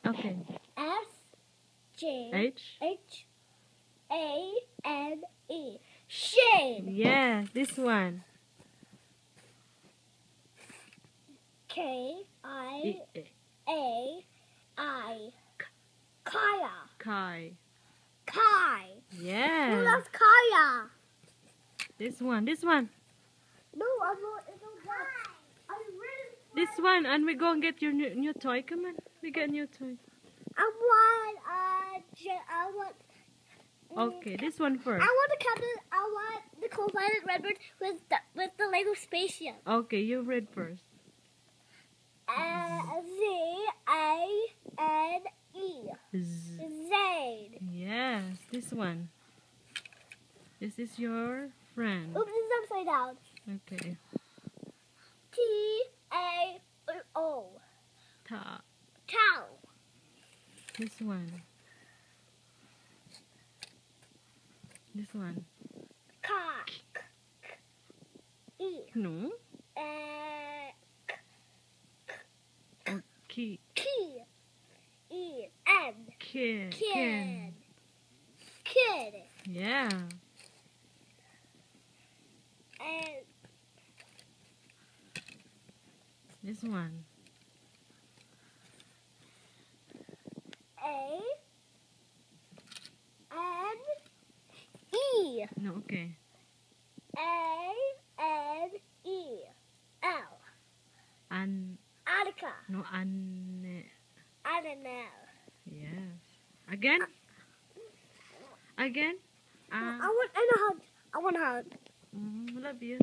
Okay. S-J-H-A-N-E. Shane. Yeah, this one. K-I-A-I. Kaya. Kai. Kai. Yeah. No, that's Kaya. This one. This one. No, I'm not. It's not that. I'm really. This one. And we go and get your new toy. Come on. We get a new toy. I want. Okay, this one first. I want the captain. I want the co-pilot Redbird with the Lego spaceship. Okay, you read first. Z-A-N-E. Zane. Yes, this one. This is your friend. Oops, this is upside down. Okay. T-A-O. Ta. Tau. This one. This one. Ka. E. No. Okay. Key. E-N. Kid. Kid. Kid. Yeah. And This one. A-N-E. No, okay. A-N-E-L. Annika. No, an. Annabelle. Yes. Again? Again? I want a hug. I want a hug. Love you.